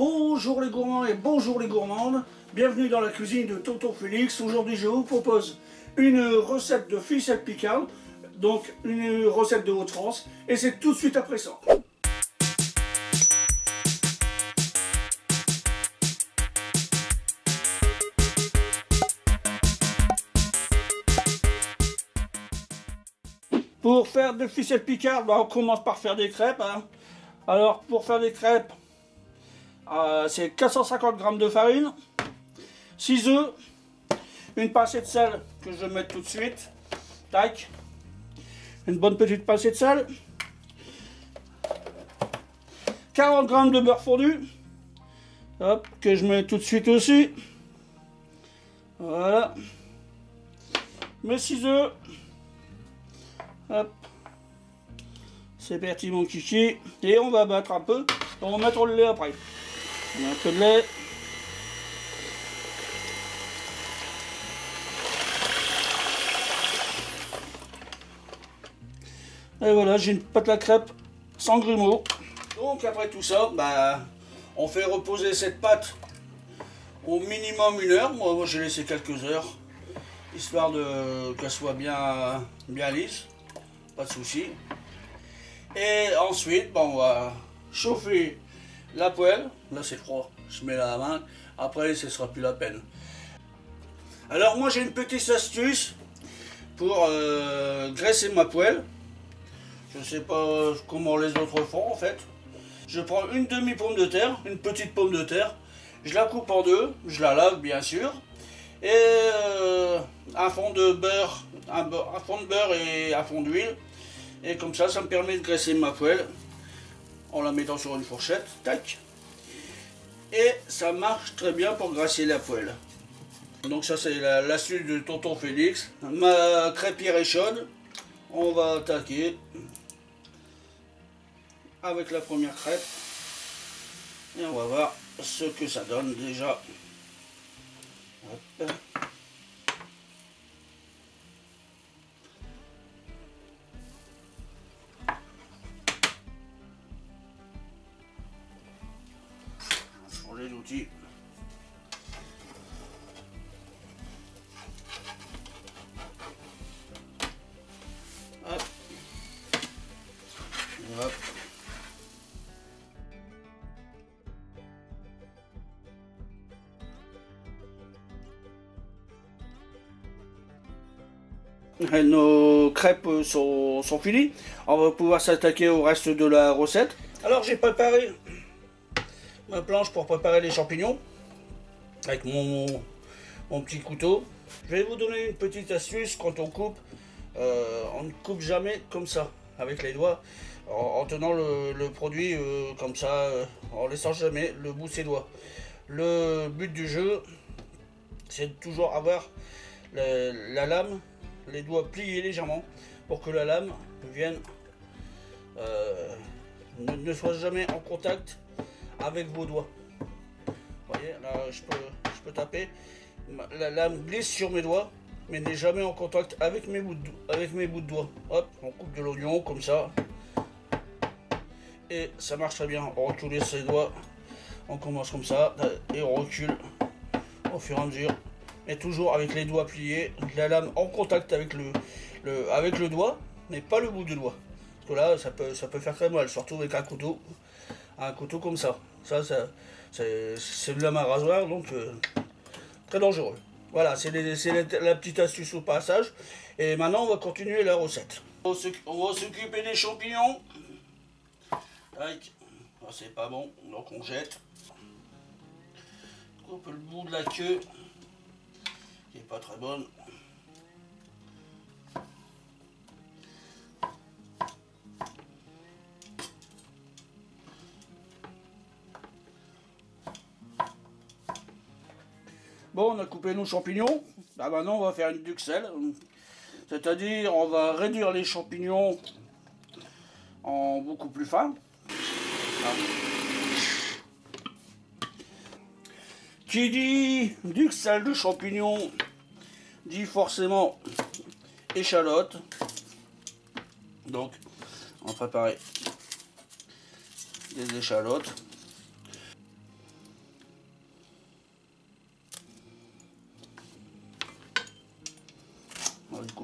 Bonjour les gourmands et bonjour les gourmandes, bienvenue dans la cuisine de Tonton Félix. Aujourd'hui je vous propose une recette de ficelle picarde, donc une recette de Hauts-de-France, et c'est tout de suite après ça. Pour faire des ficelles picardes, on commence par faire des crêpes. Alors pour faire des crêpes, c'est 450 g de farine, 6 œufs, une pincée de sel que je vais mettre tout de suite, tac, une bonne petite pincée de sel, 40 g de beurre fondu, hop, que je mets tout de suite aussi, voilà, mes 6 œufs, hop, c'est parti mon kiki, et on va battre un peu, on va mettre le lait après. On met un peu de lait. Et voilà, j'ai une pâte à crêpes sans grumeaux. Donc après tout ça, on fait reposer cette pâte au minimum 1 heure. Moi j'ai laissé quelques heures, histoire qu'elle soit bien lisse, pas de souci. Et ensuite, on va chauffer la poêle. Là c'est froid, je mets la main, après ce sera plus la peine. Alors moi j'ai une petite astuce pour graisser ma poêle. Je ne sais pas comment les autres font en fait. Je prends une demi-pomme de terre, une petite pomme de terre, je la coupe en deux, je la lave bien sûr, et un fond de beurre, un fond de beurre et un fond d'huile, et comme ça me permet de graisser ma poêle en la mettant sur une fourchette, tac. Et ça marche très bien pour graisser la poêle. Donc ça c'est l'astuce de Tonton Félix. Ma crêpière est chaude. On va attaquer avec la première crêpe. Et on va voir ce que ça donne déjà. Hop. Changer d'outil. Hop. Hop. Nos crêpes sont finies. On va pouvoir s'attaquer au reste de la recette. Alors j'ai préparé ma planche pour préparer les champignons avec mon petit couteau. Je vais vous donner une petite astuce quand on coupe. On ne coupe jamais comme ça avec les doigts en tenant le produit comme ça, en laissant jamais le bout de ses doigts. Le but du jeu, c'est de toujours avoir la lame, les doigts pliés légèrement pour que la lame vienne ne soit jamais en contact avec vos doigts. Vous voyez, là je peux taper, la lame glisse sur mes doigts mais n'est jamais en contact avec mes bouts de doigts. Hop, on coupe de l'oignon comme ça et ça marche très bien. On recule ses doigts, on commence comme ça et on recule au fur et à mesure, et toujours avec les doigts pliés, la lame en contact avec le doigt mais pas le bout du doigt, parce que là ça peut faire très mal, surtout avec un couteau comme ça. C'est de lame à rasoir, donc très dangereux. Voilà, c'est la petite astuce au passage. Et maintenant, on va continuer la recette. On va s'occuper des champignons. Tac. C'est pas bon, donc on jette. On coupe le bout de la queue, qui est pas très bonne. Bon, on a coupé nos champignons. Maintenant, on va faire une duxelle. C'est-à-dire, on va réduire les champignons en beaucoup plus fin. Qui dit duxelle de champignons dit forcément échalote. Donc, on va préparer des échalotes.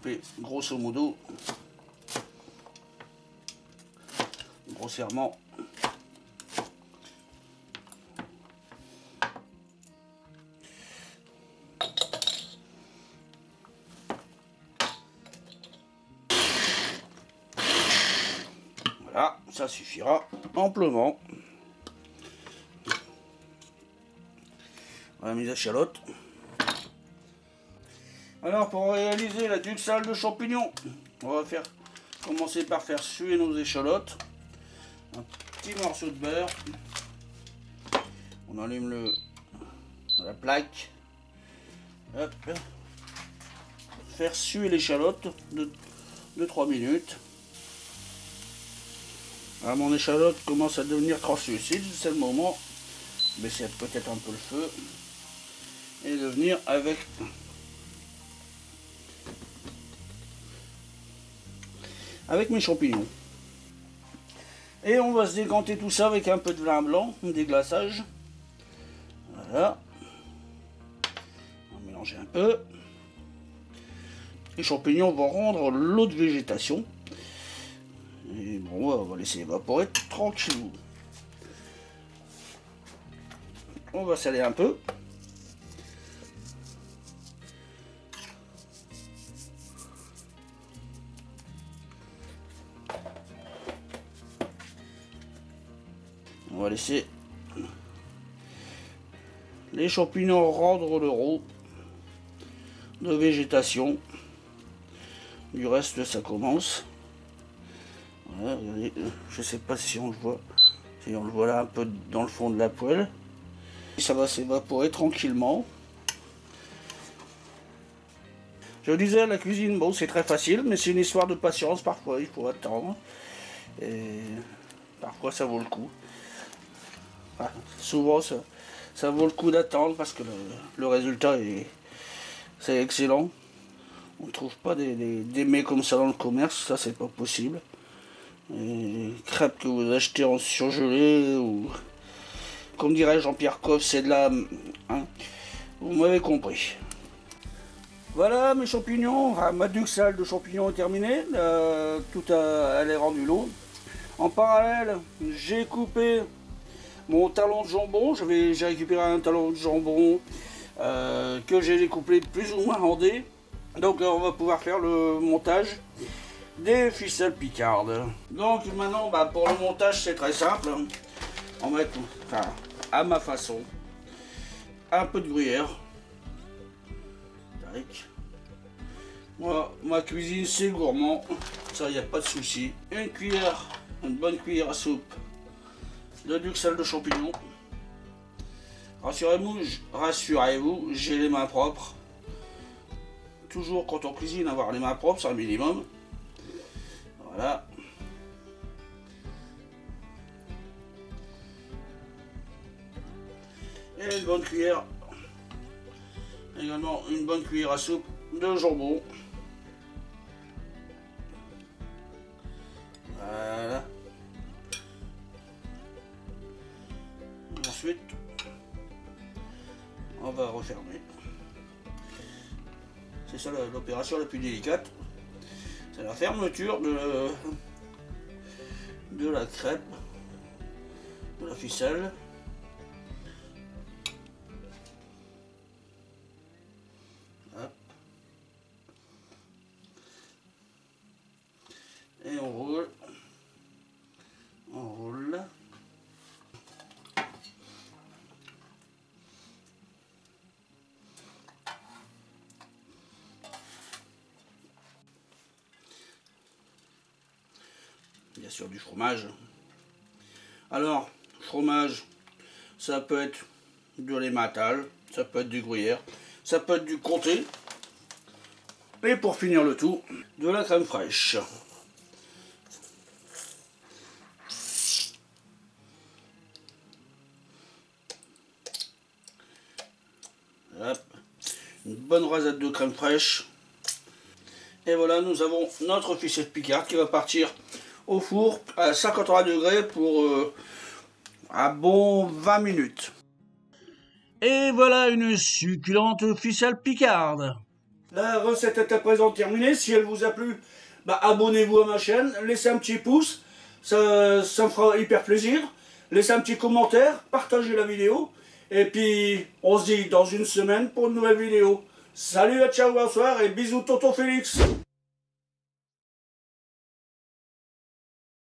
découper grosso modo, grossièrement. Voilà, ça suffira amplement. La mise d'échalote. Alors pour réaliser la duxale de champignons, on va commencer par faire suer nos échalotes. Un petit morceau de beurre. On allume la plaque. Hop. Faire suer l'échalote de 3 minutes. Alors mon échalote commence à devenir translucide, c'est le moment. Baisser peut-être un peu le feu. Et de venir avec mes champignons. Et on va se décanter tout ça avec un peu de vin blanc, un déglaçage. Voilà. On va mélanger un peu. Les champignons vont rendre l'eau de végétation. Et bon, on va laisser évaporer tranquillement. On va saler un peu. On va laisser les champignons rendre leur eau de végétation. Du reste, ça commence. Voilà, regardez, je sais pas si on le voit. Si on le voit là un peu dans le fond de la poêle. Et ça va s'évaporer tranquillement. Je disais, la cuisine, bon, c'est très facile, mais c'est une histoire de patience. Parfois, il faut attendre. Et parfois, ça vaut le coup. Enfin, souvent, ça vaut le coup d'attendre parce que le résultat c'est excellent. On ne trouve pas des mets comme ça dans le commerce, ça c'est pas possible. Les crêpes que vous achetez en surgelé ou comme dirait Jean-Pierre Coff, c'est de la... Hein, vous m'avez compris. Voilà mes champignons, ma duxale de champignons est terminée, tout elle est rendue l'eau. En parallèle, j'ai coupé mon talon de jambon, j'ai récupéré un talon de jambon que j'ai découpé plus ou moins en dés. Donc on va pouvoir faire le montage des ficelles picardes. Donc maintenant pour le montage c'est très simple. On va mettre à ma façon un peu de gruyère. Moi, ma cuisine c'est gourmand, ça y a pas de souci. Une bonne cuillère à soupe de duxelle de champignons. Rassurez-vous, j'ai les mains propres. Toujours quand on cuisine, avoir les mains propres, c'est un minimum. Voilà. Et une bonne cuillère. Également une bonne cuillère à soupe de jambon. Voilà. Ensuite, on va refermer. C'est ça l'opération la plus délicate. C'est la fermeture de la crêpe, de la ficelle. Hop. Et on roule. On roule. Bien sûr du fromage. Alors, fromage, ça peut être de l'emmental, ça peut être du gruyère, ça peut être du comté. Et pour finir le tout, de la crème fraîche. Hop. Une bonne rasade de crème fraîche. Et voilà, nous avons notre ficelle picarde qui va partir au four à 53 degrés pour un bon 20 minutes. Et voilà une succulente ficelle picarde. La recette est à présent terminée. Si elle vous a plu, bah, abonnez-vous à ma chaîne, laissez un petit pouce, ça me fera hyper plaisir. Laissez un petit commentaire, partagez la vidéo. Et puis, on se dit dans une semaine pour une nouvelle vidéo. Salut, ciao, bonsoir et bisous Tonton Félix.